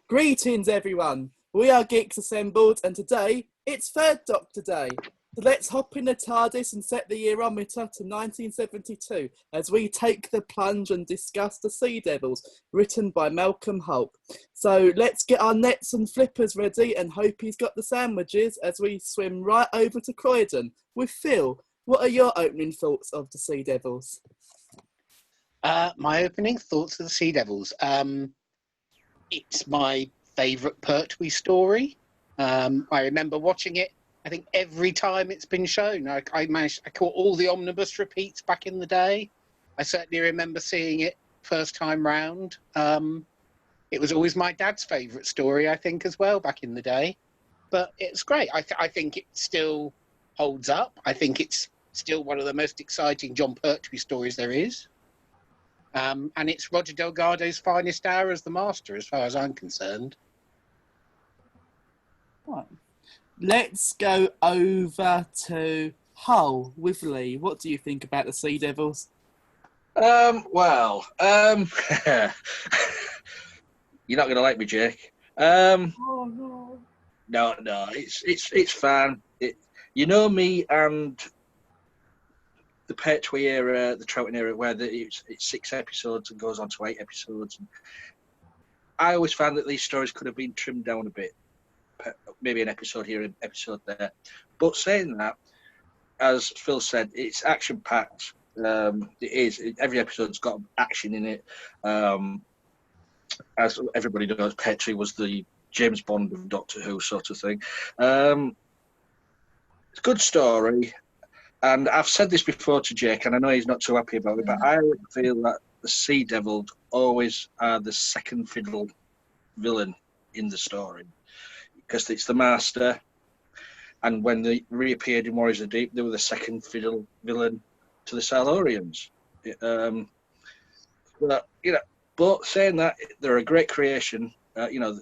Greetings, everyone. We are Geeks Assembled, and today it's Third Doctor Day. So let's hop in the TARDIS and set the yearometer to 1972 as we take the plunge and discuss The Sea Devils, written by Malcolm Hulke. So let's get our nets and flippers ready and hope he's got the sandwiches as we swim right over to Croydon with Phil. What are your opening thoughts of The Sea Devils? My opening thoughts of The Sea Devils. It's my favourite Pertwee story. I remember watching it, I think, every time it's been shown. I caught all the omnibus repeats back in the day. I certainly remember seeing it first time round. It was always my dad's favourite story, I think, as well, back in the day. But it's great. I think it still holds up. I think it's still one of the most exciting John Pertwee stories there is. And it's Roger Delgado's finest hour as the Master, as far as I'm concerned. Right. Let's go over to Hull with Lee. What do you think about The Sea Devils? You're not going to like me, Jake. Oh no! No, it's fine. You know me and the Pertwee era, the Troughton era, where it's 6 episodes and goes on to 8 episodes. And I always found that these stories could have been trimmed down a bit, maybe an episode here, an episode there. But saying that, as Phil said, it's action-packed. It is. Every episode's got action in it. As everybody knows, Pertwee was the James Bond of Doctor Who sort of thing. It's a good story. And I've said this before to Jake, and I know he's not too happy about it, but I feel that the Sea Devils always are the second fiddle villain in the story. Because it's the Master, and when they reappeared in Warriors of the Deep, they were the second fiddle villain to the Silurians. But saying that, they're a great creation, the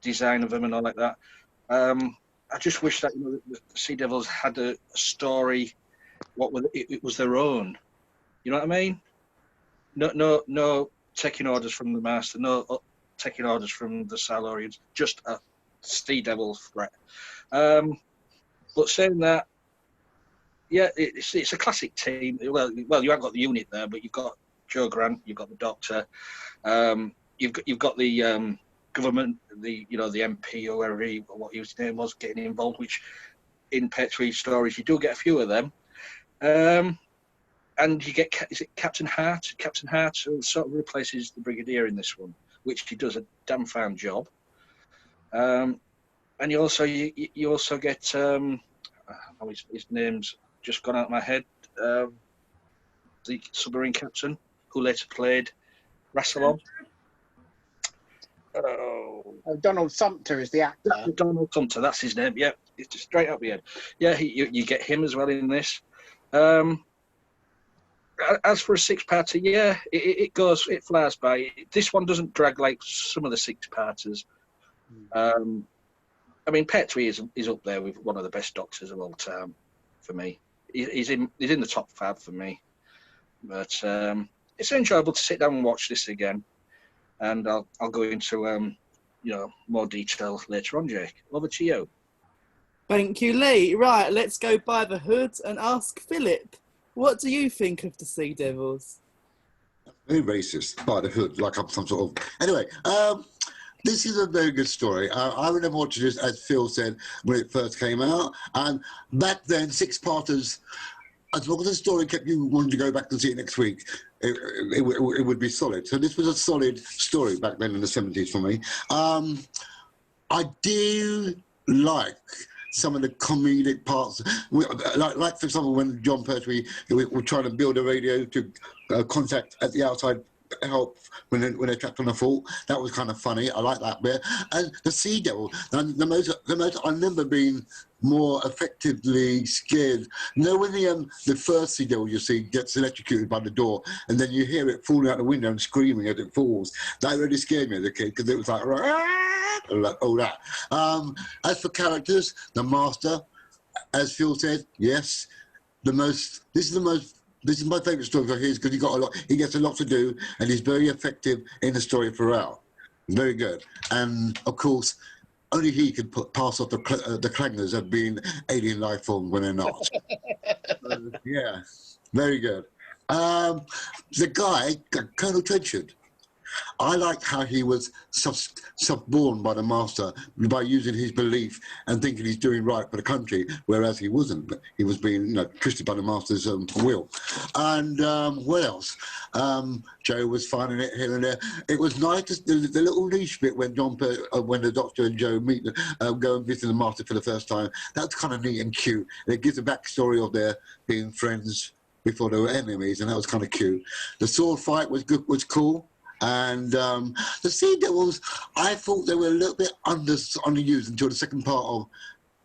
design of them and all like that. I just wish that the Sea Devils had a story. It was their own. You know what I mean? No taking orders from the Master. No taking orders from the Silurians. Just a Sea Devil threat. But saying that, yeah, it's a classic team. Well, you haven't got the unit there, but you've got Joe Grant, you've got the Doctor, you've got the government, the MP or whatever what his name was, getting involved. Which in Pertwee stories you do get a few of them. And you get, is it Captain Hart? Captain Hart sort of replaces the Brigadier in this one, which he does a damn fine job. And you also get his name's just gone out of my head. The submarine captain who later played Rassilon. Donald Sumter is the actor. Donald Sumter, that's his name. Yeah, it's just straight up the head. Yeah, you get him as well in this. As for a 6-parter, yeah, it flies by. This one doesn't drag like some of the 6-parters. I mean, Pertwee is up there with one of the best Doctors of all time for me. He's in the top 5 for me. But it's enjoyable to sit down and watch this again. And I'll go into more detail later on, Jake. Over to you. Thank you, Lee. Right, let's go by the hood and ask Philip. What do you think of The Sea Devils? Very racist, by the hood, like I'm some sort of... Anyway, this is a very good story. I remember watching this, as Phil said, when it first came out. And back then, 6-parters, as long as the story kept you wanting to go back and see it next week, it would be solid. So this was a solid story back then in the 70s for me. I do like some of the comedic parts, like for example, when John Pertwee was trying to build a radio to contact at the outside help when they're trapped on a fort. That was kind of funny. I like that bit. And the Sea Devil, the most I remember being more effectively scared. You know when the first Sea Devil you see gets electrocuted by the door, and then you hear it falling out the window and screaming as it falls. That really scared me as a kid because it was like all that. As for characters, the Master, as Phil said, yes, this is my favourite story of his because he gets a lot to do and he's very effective in the story throughout. Very good. And of course, only he could pass off the clangers as being alien life forms when they're not. Yeah, very good. The guy, Colonel Trenchard, I like how he was suborned by the master by using his belief and thinking he's doing right for the country, whereas he wasn't. He was being, twisted by the master's will. And what else? Joe was finding it here and there. It was nice, the little niche bit when when the Doctor and Joe meet, go and visit the master for the first time. That's kind of neat and cute. And it gives a backstory of their being friends before they were enemies, and that was kind of cute. The sword fight was good, was cool. And the Sea Devils, I thought they were a little bit underused until the second part of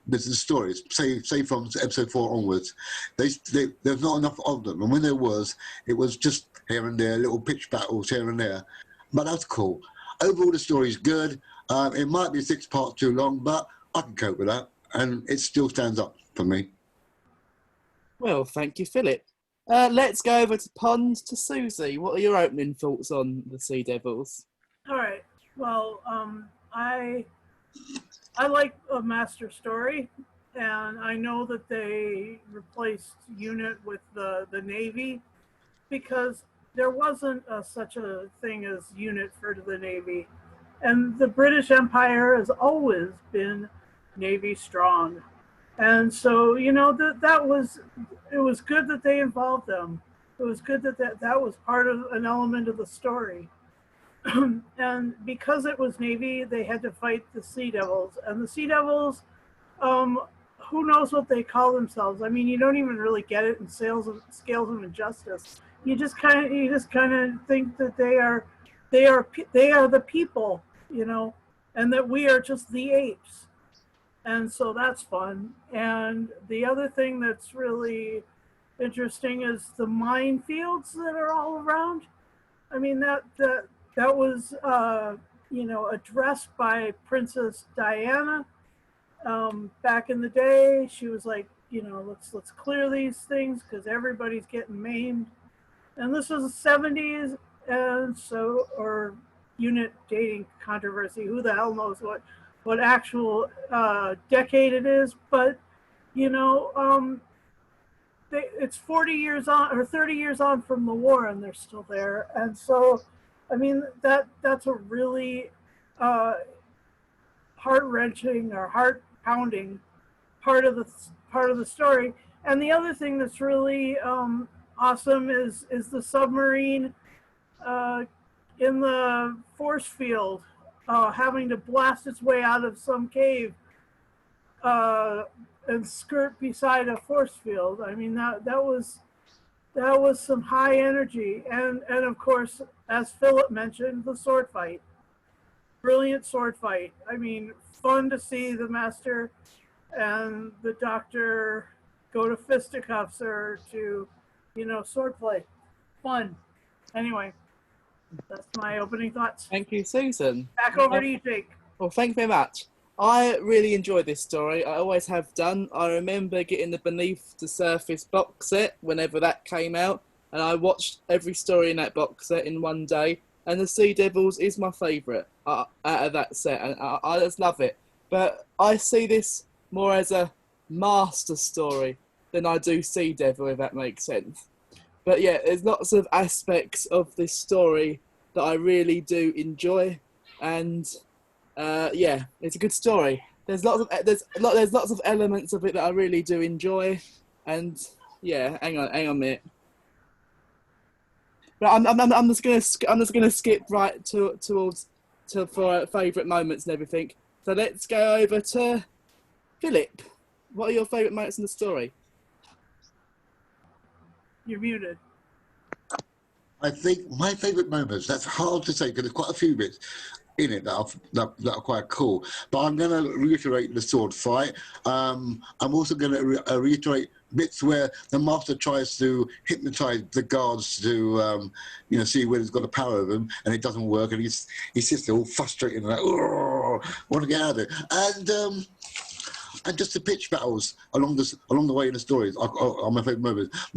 the stories, say from episode 4 onwards. There's not enough of them, and when there was, it was just here and there, little pitch battles here and there. But that's cool. Overall, the story's good. It might be 6 parts too long, but I can cope with that, and it still stands up for me. Well, thank you, Philip. Let's go over to Pond to Susie. What are your opening thoughts on the Sea Devils? All right. Well, I like a master story, and I know that they replaced UNIT with the Navy because there wasn't such a thing as UNIT for the Navy, and the British Empire has always been Navy strong. And so, it was good that they involved them. It was good that was part of an element of the story. And because it was Navy, they had to fight the Sea Devils. And the Sea Devils, who knows what they call themselves? I mean, you don't even really get it in Scales of Injustice. You just kind of think that they are the people, and that we are just the apes. And so that's fun. And the other thing that's really interesting is the minefields that are all around. I mean, that was, addressed by Princess Diana back in the day. She was like, let's clear these things because everybody's getting maimed. And this was the 70s, and so, or UNIT dating controversy. Who the hell knows what actual decade it is, but it's 40 years on or 30 years on from the war, and they're still there. And so, I mean, that's a really heart-wrenching or heart-pounding part of the story. And the other thing that's really awesome is the submarine in the force field. Having to blast its way out of some cave and skirt beside a force field. I mean, that was some high energy, and of course, as Philip mentioned, the sword fight, brilliant sword fight. I mean, fun to see the Master and the Doctor go to fisticuffs or to, sword play. Fun. Anyway. That's my opening thoughts. Thank you, Susan. Back over to you, Jake. Well, thank you very much. I really enjoyed this story. I always have done. I remember getting the Beneath the Surface box set whenever that came out, and I watched every story in that box set in one day, and the Sea Devils is my favourite out of that set, and I just love it. But I see this more as a master story than I do Sea Devil, if that makes sense. But yeah, there's lots of aspects of this story that I really do enjoy, and it's a good story. There's lots of elements of it that I really do enjoy, and yeah, hang on a minute. But I'm just gonna skip right for favourite moments and everything. So let's go over to Philip. What are your favourite moments in the story? You're muted. I think my favourite moments, that's hard to say because there's quite a few bits in it that are quite cool. But I'm going to reiterate the sword fight. I'm also going to reiterate bits where the Master tries to hypnotise the guards to, see whether he's got the power of them, and it doesn't work, and he sits there all frustrated and like, want to get out of it. And and just the pitch battles along the way in the stories are my favourite moments.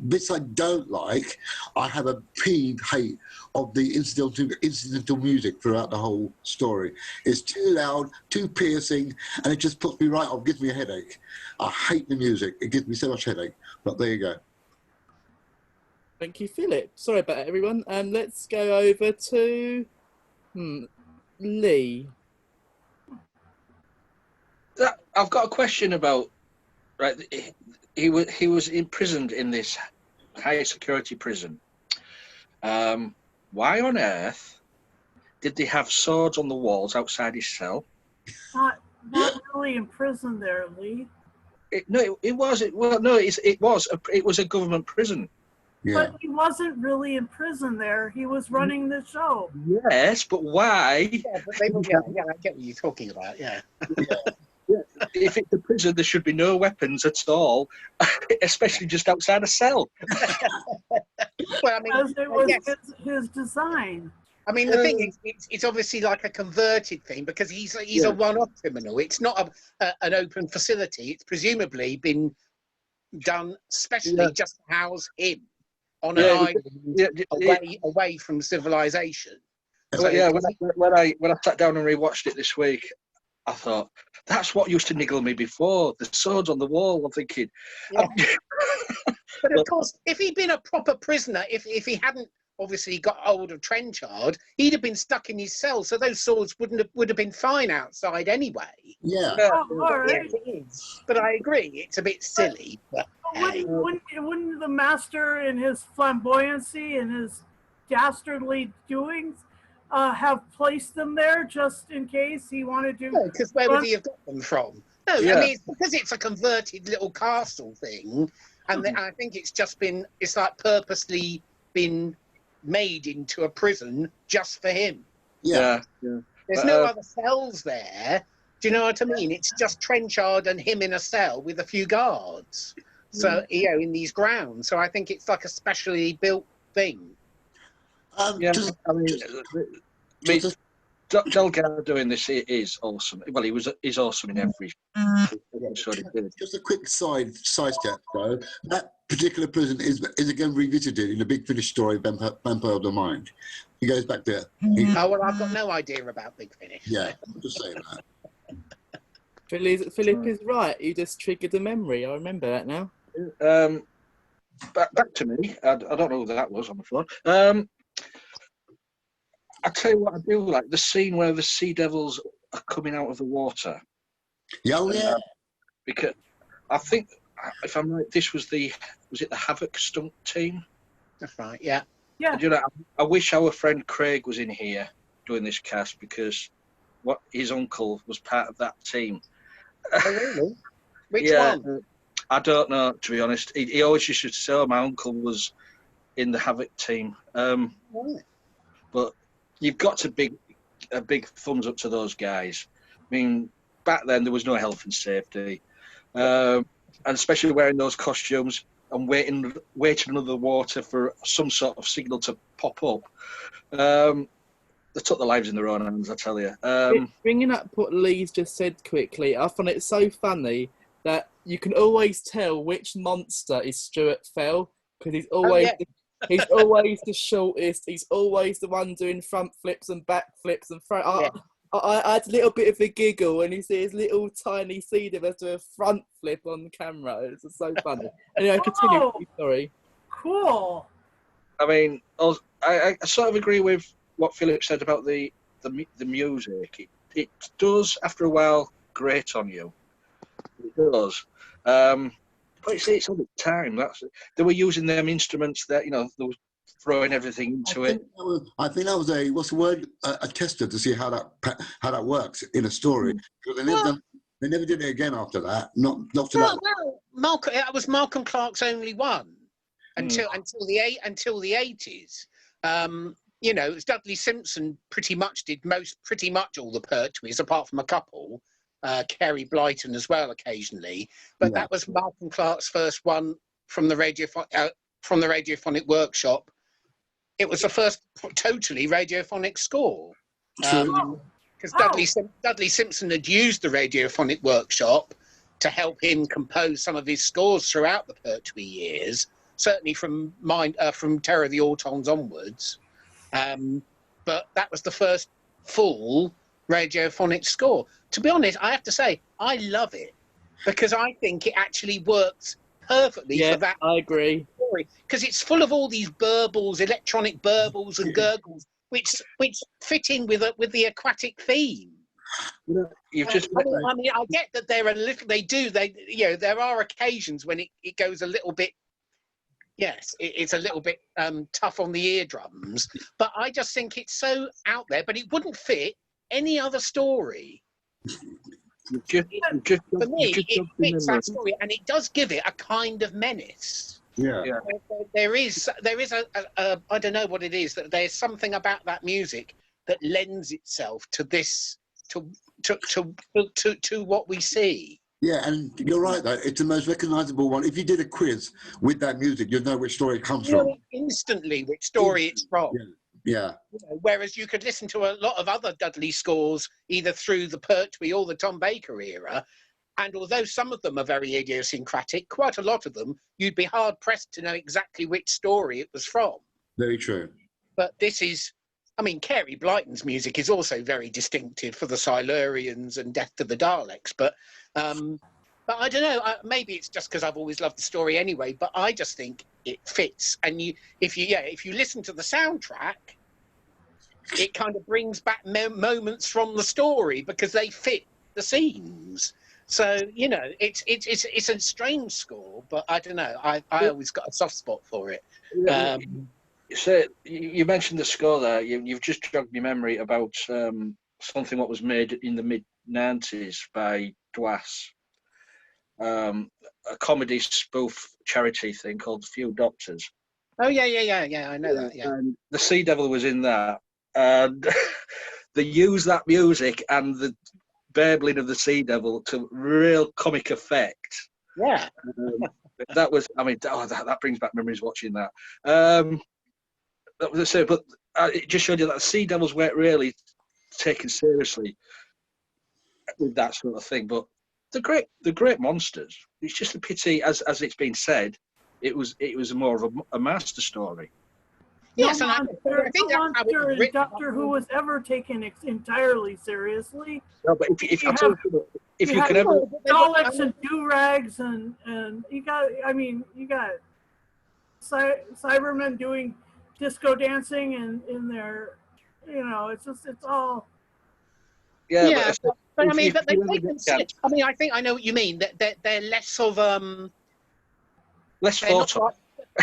Bits I don't like, I have a peeved hate of the incidental music throughout the whole story. It's too loud, too piercing, and it just puts me right off, gives me a headache. I hate the music. It gives me so much headache. But there you go. Thank you, Philip. Sorry about it, everyone. Let's go over to Lee. I've got a question about, right, he was imprisoned in this high security prison. Why on earth did they have swords on the walls outside his cell? Not really in prison there, Lee. It was a government prison. Yeah. But he wasn't really in prison there. He was running the show. Yes, but why? Yeah, but I get what you're talking about. Yeah. If it's a prison, there should be no weapons at all, especially just outside a cell. Well, I mean, Because it was his design. I mean, the thing is, it's obviously like a converted thing because he's a one-off criminal. It's not an open facility. It's presumably been done specially just to house him on an island away from civilization. So, when I sat down and rewatched it this week, I thought, that's what used to niggle me before, the swords on the wall. I'm thinking... Yeah. But of course, if he'd been a proper prisoner, if he hadn't obviously got hold of Trenchard, he'd have been stuck in his cell, so those swords would have been fine outside anyway. Yeah. Oh, all right. Yes, it is. But I agree, it's a bit silly. But Wouldn't the master, in his flamboyancy and his dastardly doings, have placed them there just in case he wanted to? no, because where would he have got them from? No, I mean, it's because it's a converted little castle thing, and I think it's like purposely been made into a prison just for him. Yeah. There's no other cells there. Do you know what I mean? It's just Trenchard and him in a cell with a few guards. So, in these grounds. So I think it's like a specially built thing. Delgado in this is awesome. Well, he's awesome in every episode he did. Just a quick sidestep, though. That particular prison is again revisited in the Big Finish story, Vampire of the Mind. He goes back there. Oh, well, I've got no idea about Big Finish. Yeah, I'm just saying that. Philip is right. You just triggered a memory. I remember that now. Back to me. I don't know who that was on the phone. I tell you what I do like, the scene where the sea devils are coming out of the water. Yeah. Because I think, if I'm right, this was it the Havoc stunt team? That's right, yeah. And, I wish our friend Craig was in here doing this cast because his uncle was part of that team. Oh, really? Which one? I don't know, to be honest. He always used to say, my uncle was in the Havoc team. But you've got to a big thumbs up to those guys. I mean, back then there was no health and safety, and especially wearing those costumes and waiting under the water for some sort of signal to pop up. They took their lives in their own hands, I tell you. Bringing up what Lee's just said quickly, I find it so funny that you can always tell which monster is Stuart Fell because he's always he's always the shortest. He's always the one doing front flips and back flips and front. I had a little bit of a giggle when you see his little tiny sea devil do a front flip on camera. It's just so funny. Anyway, continue. Sorry. Cool. I mean, I sort of agree with what Philip said about the music. It does, after a while, grate on you. It does. But it's all the time. They were using them instruments that, they were throwing everything into it. I think that was a tester to see how that works in a story. Because they never did it again after that. Not to that. Malcolm, that was Malcolm Clark's only one until the 80s. It was Dudley Simpson pretty much all the Pertwees, apart from a couple. Kerry Blyton as well occasionally, but that was Malcolm Clark's first one from the radiophonic workshop. It was the first totally radiophonic score. because Oh. Dudley Simpson had used the radiophonic workshop to help him compose some of his scores throughout the Pertwee years, certainly from Terror of the Autons onwards. But that was the first full radiophonic score. To be honest, I have to say, I love it because I think it actually works perfectly for that. I agree. Story, because it's full of all these burbles, electronic burbles and gurgles, which fit in with the aquatic theme. You've just I mean, I get that they're a little. There are occasions when it goes a little bit. Yes, it's a little bit tough on the eardrums, but I just think it's so out there. But it wouldn't fit any other story. For me, it fits that story, and it does give it a kind of menace. Yeah. There is a I don't know what it is, that there's something about that music that lends itself to this to what we see. Yeah, and you're right, though. It's the most recognisable one. If you did a quiz with that music, you'd know which story it comes from. Instantly which story it's from. Yeah. Whereas you could listen to a lot of other Dudley scores, either through the Pertwee or the Tom Baker era, and although some of them are very idiosyncratic, quite a lot of them, you'd be hard-pressed to know exactly which story it was from. Very true. But this is... I mean, Carey Blyton's music is also very distinctive for the Silurians and Death to the Daleks, but I don't know. Maybe it's just because I've always loved the story anyway. But I just think it fits. And if you listen to the soundtrack, it kind of brings back moments from the story because they fit the scenes. So it's a strange score, but I don't know. I always got a soft spot for it. So you mentioned the score there. You've just jogged my memory about something what was made in the mid-90s by Dwas. A comedy spoof charity thing called Few Doctors. Oh, yeah, I know that, yeah. And the Sea Devil was in that. And they used that music and the babbling of the Sea Devil to real comic effect. Yeah. That was, I mean, that brings back memories watching that. But it just showed you that the Sea Devils weren't really taken seriously with that sort of thing. But they're great monsters. It's just a pity, as it's been said, it was more of a master story. Yes, no and monster, I think no that's how it monster was in written. Doctor Who was ever taken entirely seriously. No, but if you have could ever Daleks and do-rags and you got Cybermen doing disco dancing and in their, it's all. Yeah, but I mean, but they take them. I mean, I think I know what you mean. That they're less of less thought of.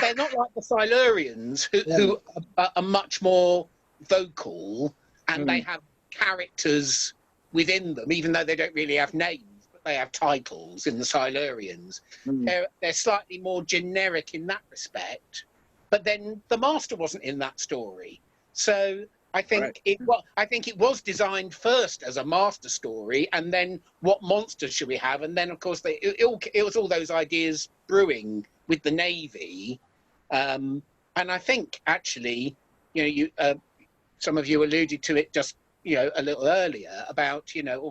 They're not like the Silurians, who are much more vocal, and they have characters within them, even though they don't really have names, but they have titles in the Silurians. They're slightly more generic in that respect. But then the Master wasn't in that story, so I think it was designed first as a Master story, and then what monsters should we have? And then, of course, it was all those ideas brewing with the Navy, and I think actually, some of you alluded to it just a little earlier about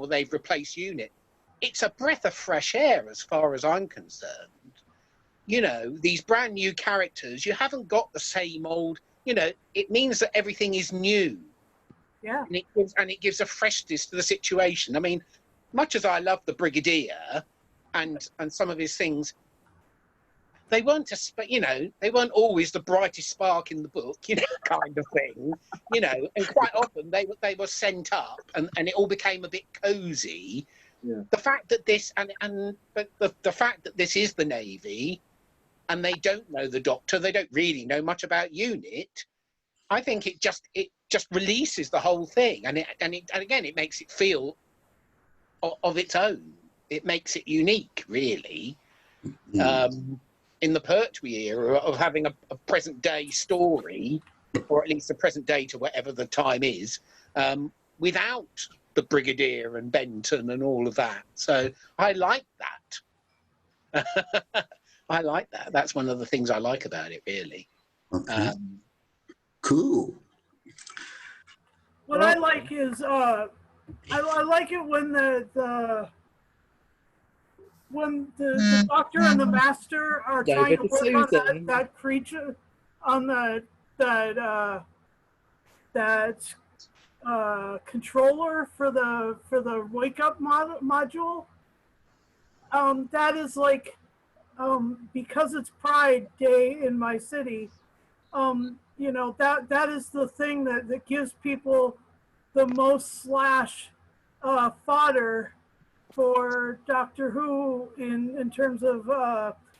they've replaced UNIT. It's a breath of fresh air as far as I'm concerned. These brand new characters, you haven't got the same old. It means that everything is new. Yeah. And it gives a freshness to the situation. I mean, much as I love the Brigadier and some of his things, they weren't they weren't always the brightest spark in the book, kind of thing. And quite often they were sent up and it all became a bit cozy. Yeah. The fact that this the fact that this is the Navy and they don't know the Doctor, they don't really know much about UNIT. I think it just releases the whole thing, and again it makes it feel of its own. It makes it unique, really. In the Pertwee era of having a present day story, or at least a present day to whatever the time is, without the Brigadier and Benton and all of that. So I like that. I like that. That's one of the things I like about it, really. Cool. What I like is I like it when the doctor and the master are trying David to work on Susan. that creature, on that controller for the wake up module. That is like, because it's Pride Day in my city. That is the thing that gives people the most slash fodder for Doctor Who in terms of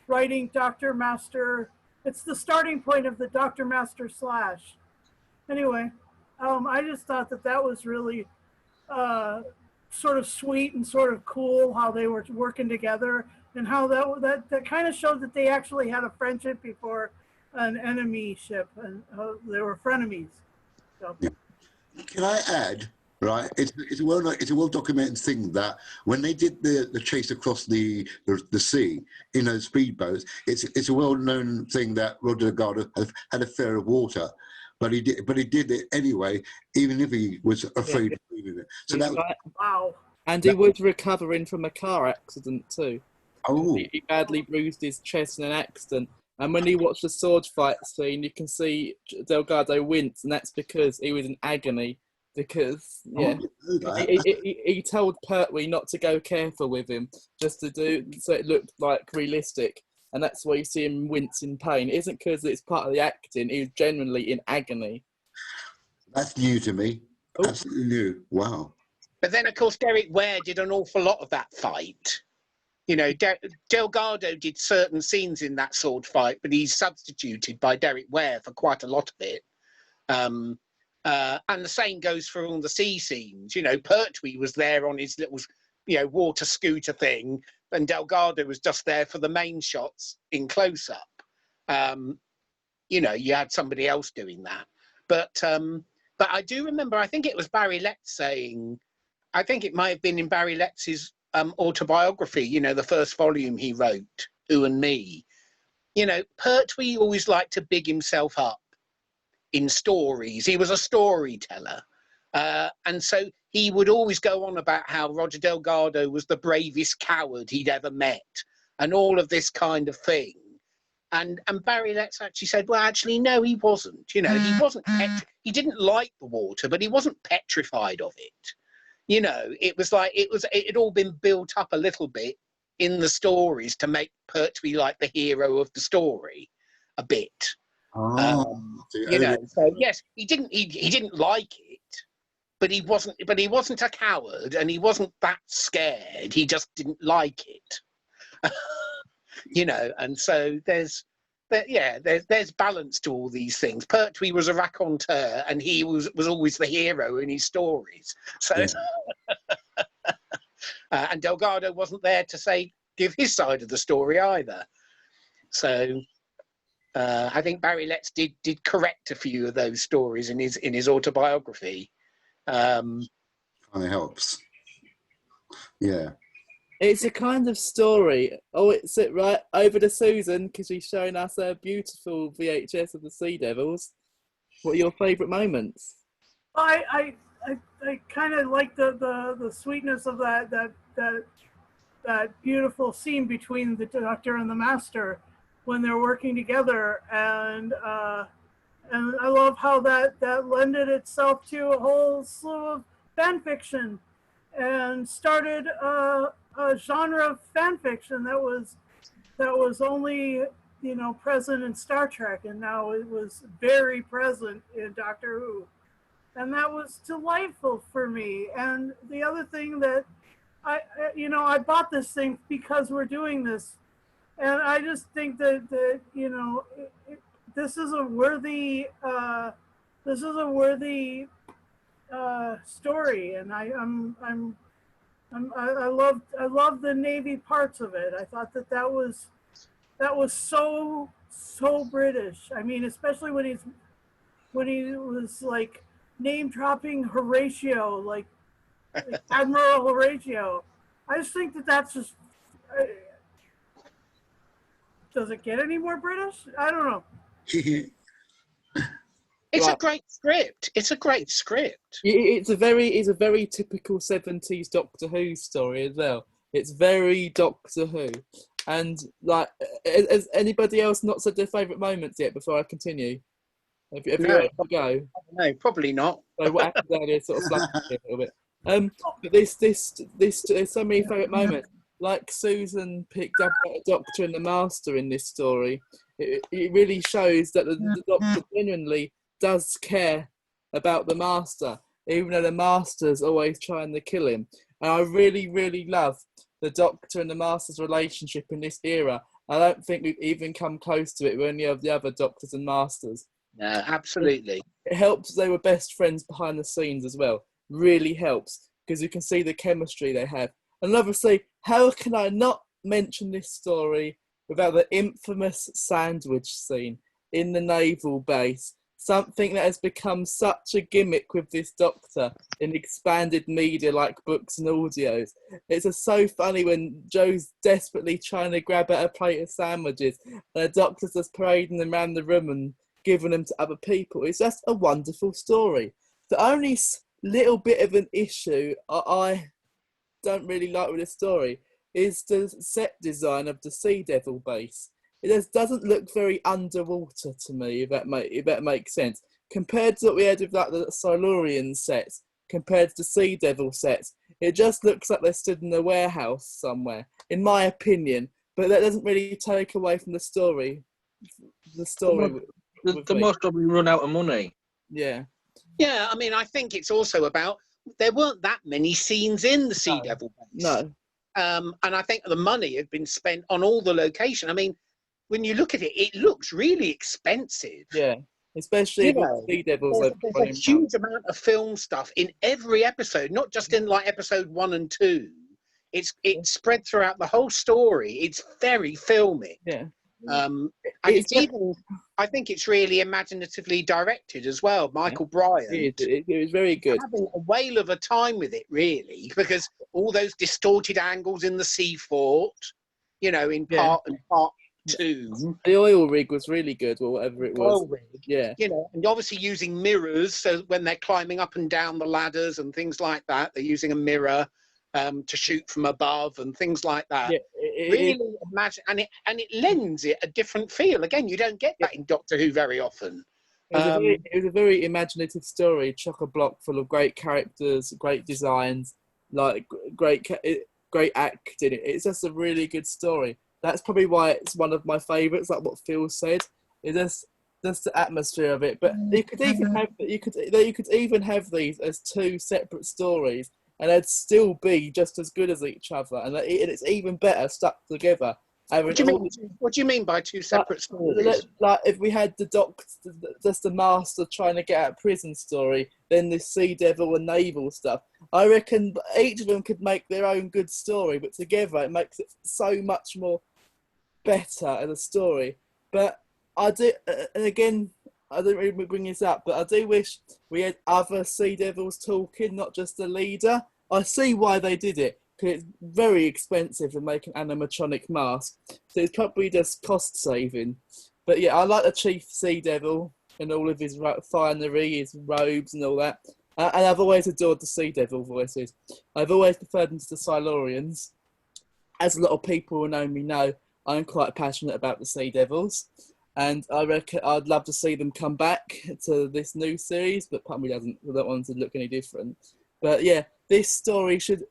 writing Doctor Master. It's the starting point of the Doctor Master slash. Anyway, I just thought that was really sort of sweet and sort of cool how they were working together, and how that kind of showed that they actually had a friendship before an enemy ship, and they were frenemies. So. Yeah. Can I add? Right, it's a well documented thing that when they did the chase across the sea in those speedboats, it's a well known thing that Roger Delgado had a fear of water, but he did it anyway, even if he was afraid of doing it. So that Right. Wow. And he was recovering from a car accident too. oh He badly bruised his chest in an accident. And when you watch the sword fight scene, you can see Delgado wince, and that's because he was in agony. Because he told Pertwee not to go careful with him, just to do so it looked like realistic, and that's why you see him wince in pain. It isn't because it's part of the acting; he was genuinely in agony. That's new to me. Oh. Absolutely new. Wow. But then, of course, Derek Ware did an awful lot of that fight. You know, Delgado did certain scenes in that sword fight, but he's substituted by Derek Ware for quite a lot of it. And the same goes for all the sea scenes. You know, Pertwee was there on his little, water scooter thing, and Delgado was just there for the main shots in close up. You had somebody else doing that. But I do remember, I think it was Barry Letts saying, I think it might have been in Barry Letts's autobiography, the first volume he wrote, Who and Me. Pertwee always liked to big himself up in stories. He was a storyteller. And so he would always go on about how Roger Delgado was the bravest coward he'd ever met, and all of this kind of thing. And Barry Letts actually said, well, actually, no, he wasn't. He wasn't. He didn't like the water, but he wasn't petrified of it. It was like it had all been built up a little bit in the stories to make Pertwee like the hero of the story a bit. So yes, he didn't like it, but he wasn't a coward, and he wasn't that scared. He just didn't like it. And so there's balance to all these things. Pertwee was a raconteur, and he was always the hero in his stories. So, and Delgado wasn't there to give his side of the story either. So, I think Barry Letts did correct a few of those stories in his autobiography. Kind of helps. Yeah. It's a kind of story. Oh, it's it right over to Susan, because she's showing us a beautiful VHS of the Sea Devils. What are your favourite moments? I kind of like the sweetness of that beautiful scene between the Doctor and the Master when they're working together, and I love how that lended itself to a whole slew of fan fiction, and started a genre of fan fiction that was only present in Star Trek, and now it was very present in Doctor Who, and that was delightful for me. And the other thing that I bought this thing because we're doing this, and I just think that this is a worthy story, and I love the Navy parts of it. I thought that was so British. I mean, especially when he was like name dropping Horatio, like Admiral Horatio. I just think that's just. Does it get any more British? I don't know. It's Right. a great script. It's a great script. It's a very typical 70s Doctor Who story as well. It's very Doctor Who. And like, has anybody else not said their favourite moments yet before I continue? Have you No, got to go? no, probably not. So what happened earlier sort of slumped me a little bit. But this there's so many favourite moments. Like Susan picked up a Doctor and the Master in this story. It really shows that the Doctor genuinely does care about the Master, even though the Master's always trying to kill him. And I really love the Doctor and the Master's relationship in this era. I don't think we've even come close to it with any of the other Doctors and Masters. No, absolutely. It helps they were best friends behind the scenes as well. Really helps because you can see the chemistry they have. And obviously, how can I not mention this story without the infamous sandwich scene in the naval base? Something that has become such a gimmick with this Doctor in expanded media like books and audios. It's just so funny when Joe's desperately trying to grab at a plate of sandwiches and the Doctor's just parading them around the room and giving them to other people. It's just a wonderful story. The only little bit of an issue I don't really like with the story is the set design of the Sea Devil base. It just doesn't look very underwater to me, if that makes sense. Compared to what we had with like the Silurian sets, compared to the Sea Devil sets, it just looks like they're stood in a warehouse somewhere, in my opinion. But that doesn't really take away from the story. The story. The most probably run out of money. Yeah. Yeah, I mean, I think it's also about there weren't that many scenes in the Sea Devil base. No. And I think the money had been spent on all the location. I mean, when you look at it, it looks really expensive. Yeah. Especially with Sea Devils. There's a huge amount of film stuff in every episode, not just in like episode 1 and 2. It's spread throughout the whole story. It's very filmic. Yeah. I think it's really imaginatively directed as well. Michael Bryant. It was very good. Having a whale of a time with it, really, because all those distorted angles in the sea fort, you know, in part 2. The oil rig was really good, or whatever it was. Oil rig, yeah. You know, and obviously using mirrors, so when they're climbing up and down the ladders and things like that, they're using a mirror to shoot from above and things like that. Yeah, really imagine, and it lends it a different feel. Again, you don't get that in Doctor Who very often. It was a very imaginative story, chock-a-block full of great characters, great designs, like great acting. It's just a really good story. That's probably why it's one of my favourites. Like what Phil said, it's just the atmosphere of it. But you could even have these as 2 separate stories, and they'd still be just as good as each other, and it's even better stuck together. What do you mean by 2 separate stories? Like if we had the Doctor, just the Master trying to get out of prison story, then the Sea Devil and naval stuff. I reckon each of them could make their own good story, but together it makes it so much more better as a story. But I do, and again, I don't really bring this up, but I do wish we had other Sea Devils talking, not just the leader. I see why they did it, because it's very expensive to make an animatronic mask, so it's probably just cost saving. But yeah, I like the Chief Sea Devil and all of his finery, his robes and all that. And I've always adored the Sea Devil voices. I've always preferred them to the Silurians. As a lot of people who know me know, I'm quite passionate about the Sea Devils. And I reckon I'd love to see them come back to this new series, but probably don't want them to look any different. But yeah, this story should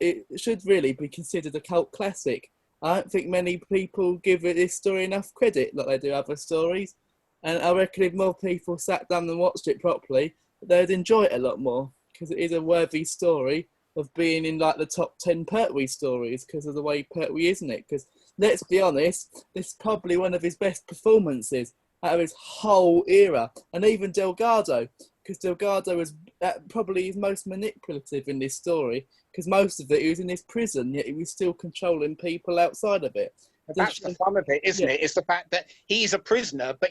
really be considered a cult classic. I don't think many people give this story enough credit like they do other stories. And I reckon if more people sat down and watched it properly, they'd enjoy it a lot more, because it is a worthy story of being in like the top 10 Pertwee stories because of the way Pertwee is in it. Because let's be honest, this is probably one of his best performances out of his whole era. And even Delgado, because Delgado was probably his most manipulative in this story, because most of it he was in this prison, yet he was still controlling people outside of it. That's the fun of it, isn't it? It's the fact that he's a prisoner, but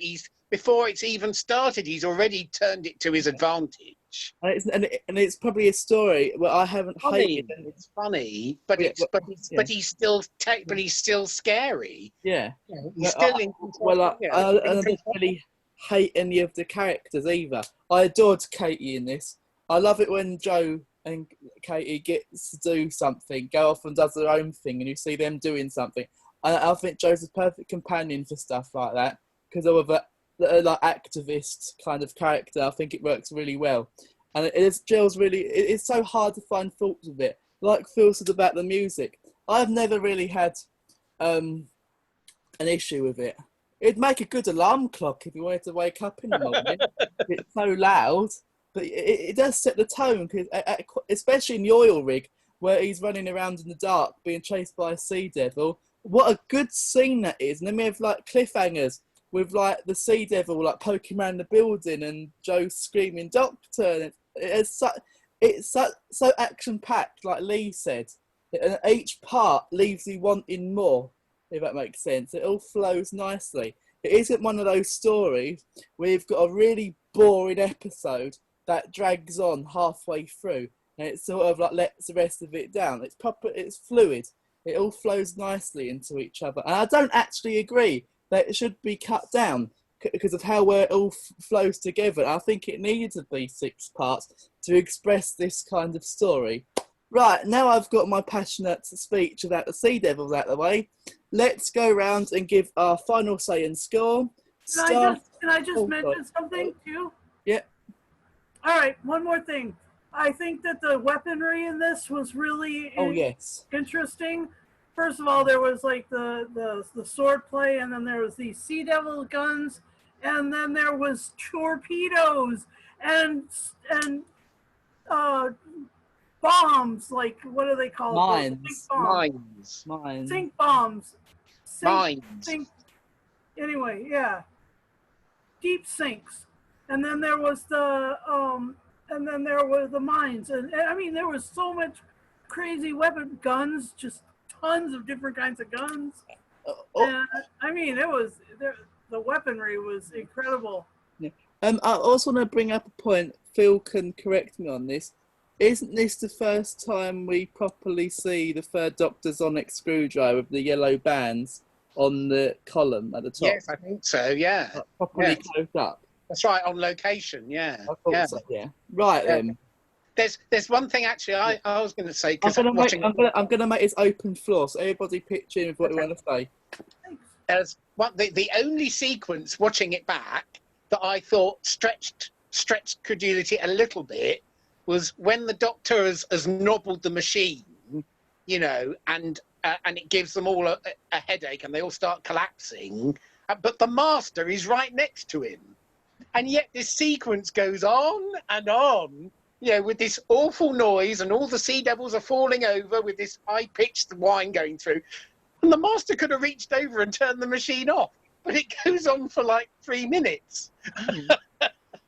before it's even started, he's already turned it to his advantage. And it's probably a story where I haven't hated. It's funny, but he's still scary. Yeah, he's still in control. I don't really hate any of the characters either. I adored Katie in this. I love it when Joe and Katie gets to do something, go off and does their own thing, and you see them doing something. I think Joe's a perfect companion for stuff like that because of a like activist kind of character. I think it works really well, and Jill's really. It's so hard to find faults with it. Like Phil said about the music, I've never really had an issue with it. It'd make a good alarm clock if you wanted to wake up in the morning. It's so loud, but it does set the tone, cause, especially in the oil rig where he's running around in the dark being chased by a sea devil. What a good scene that is. And then we have like cliffhangers with like the sea devil like poking around the building and Joe screaming "Doctor!" And it's so action packed, like Lee said. And each part leaves you wanting more, if that makes sense. It all flows nicely. It isn't one of those stories where you've got a really boring episode that drags on halfway through and it sort of like lets the rest of it down. It's proper, it's fluid. It all flows nicely into each other. And I don't actually agree that it should be cut down because of how it all flows together. I think it needed to be 6 parts to express this kind of story. Right, now I've got my passionate speech about the Sea Devils out of the way. Let's go round and give our final say and score. Can I just mention something too? Yeah. All right, one more thing. I think that the weaponry in this was really interesting. First of all, there was like the sword play, and then there was the Sea Devil guns, and then there was torpedoes and bombs, like what are they called? Mines. Sink bombs. Mines. Anyway, yeah. Deep sinks. And then there was the mines. And I mean there was so much crazy weapon guns, just tons of different kinds of guns. And, I mean the weaponry was incredible. Yeah. I also want to bring up a point, Phil can correct me on this. Isn't this the first time we properly see the Third Doctor's sonic screwdriver with the yellow bands on the column at the top? Yes, I think so, yeah. Like, properly closed up. That's right, on location, yeah. I thought so, yeah. Right, then. There's one thing, actually, I was going to say, because I'm going to make this open floor, so everybody pitch in with what you want to say. The only sequence, watching it back, that I thought stretched credulity a little bit was when the Doctor has nobbled the machine, you know, and it gives them all a headache and they all start collapsing. But the Master is right next to him. And yet this sequence goes on and on, you know, with this awful noise and all the Sea Devils are falling over with this high-pitched whine going through. And the Master could have reached over and turned the machine off. But it goes on for like 3 minutes.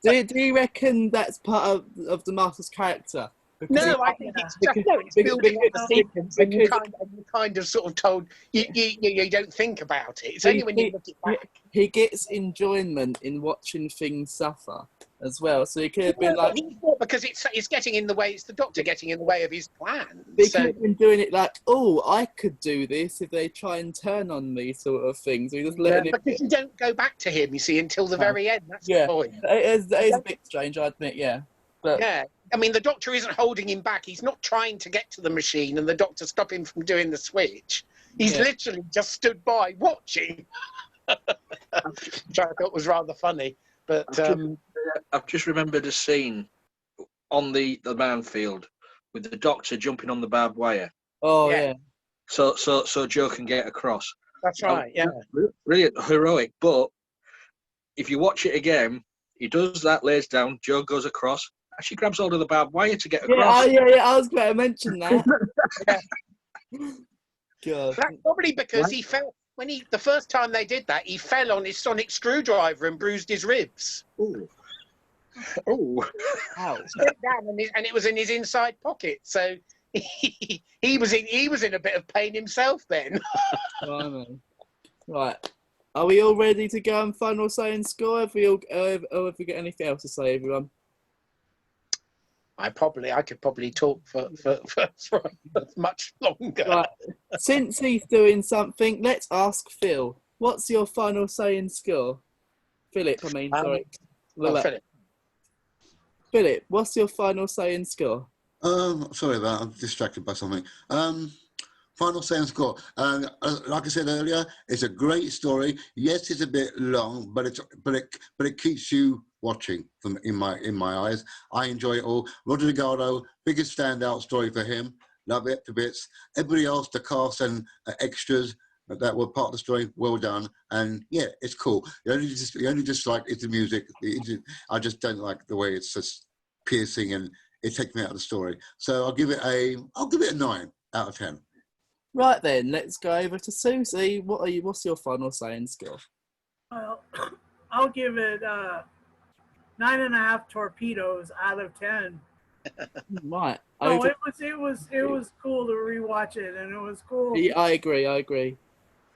Do you reckon that's part of the Master's character? No, I think it's just it's building up the sequence, and you kind of sort of told you don't think about it. It's only when you look it back. He gets enjoyment in watching things suffer as well. So he could have been like, because it's getting in the way. It's the Doctor getting in the way of his plan. He could have been doing it like, oh, I could do this if they try and turn on me, sort of things. So he just letting it. Because you don't go back to him, you see, until the very end. That's the point. It is a bit strange, I admit. Yeah, but yeah. I mean, the Doctor isn't holding him back. He's not trying to get to the machine and the Doctor stop him from doing the switch. He's literally just stood by watching, which I thought was rather funny. But I've just remembered a scene on the minefield with the Doctor jumping on the barbed wire. Oh yeah. So Joe can get across. That's right. Yeah. Brilliant, heroic. But if you watch it again, he does that, lays down. Joe goes across. She grabs hold of the barbed wire to get across. Yeah, I was going to mention that. God. That's probably because he fell the first time they did that. He fell on his sonic screwdriver and bruised his ribs. Ooh. Oh, down and it was in his inside pocket. So he was in a bit of pain himself then. Right. Are we all ready to go and final say and score? Have we got anything else to say, everyone? I could probably talk for much longer. Right. Since he's doing something, let's ask Phil. What's your final say and score? Philip, I mean, sorry. Oh, Philip. Philip, what's your final say and score? Sorry about that. I'm distracted by something. Final say and score. Like I said earlier, it's a great story. Yes, it's a bit long, but it keeps you watching. In my eyes, I enjoy it all. Roger Delgado, biggest standout story for him. Love it to bits. Everybody else, the cast and extras that were part of the story, well done. And yeah, it's cool. The only dislike is the music. I just don't like the way it's just piercing and it takes me out of the story. So I'll give it a 9 out of 10. Right then, let's go over to Susie. What's your final say and score? Well, I'll give it 9.5 torpedoes out of 10. Right. Oh, it was cool to rewatch it, and it was cool. Yeah, I agree.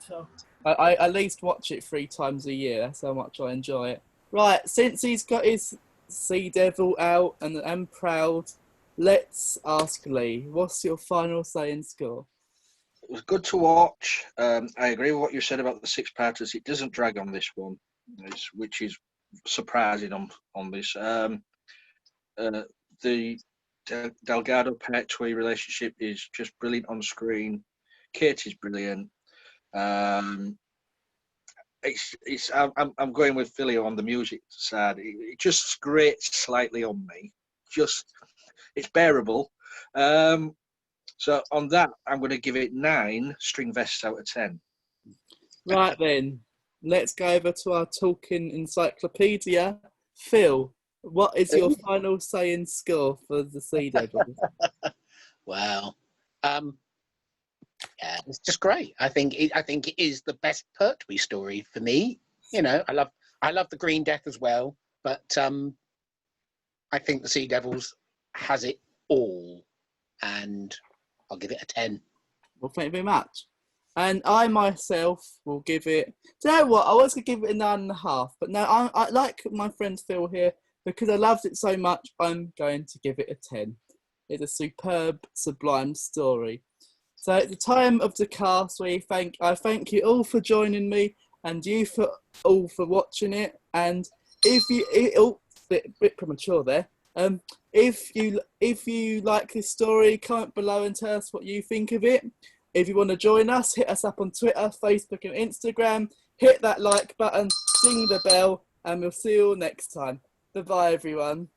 So I at least watch it 3 times a year. That's how much I enjoy it. Right, since he's got his Sea Devil out and I'm proud, let's ask Lee, what's your final say and score? It was good to watch. I agree with what you said about the 6-parters. It doesn't drag on this one, which is surprising on this. The Delgado Pertwee relationship is just brilliant on screen. Kate is brilliant. I'm going with Philly on the music side. It just grates slightly on me. It's bearable. So on that, I'm going to give it 9 string vests out of 10. Right then, let's go over to our talking encyclopedia. Phil, what is your final say and score for the Sea Devils? Wow. Yeah, it's just great. I think it is the best Pertwee story for me. You know, I love the Green Death as well, but I think the Sea Devils has it all, and I'll give it a 10. Well, thank you very much. And I myself will give it. Do you know what? I was going to give it a 9.5, but no, I like my friend Phil here because I loved it so much. I'm going to give it a 10. It's a superb, sublime story. So at the time of the cast, I thank you all for joining me and you all for watching it. And if you, bit premature there. If you like this story, comment below and tell us what you think of it. If you want to join us, hit us up on Twitter, Facebook, and Instagram. Hit that like button, ding the bell, and we'll see you all next time. Bye-bye, everyone.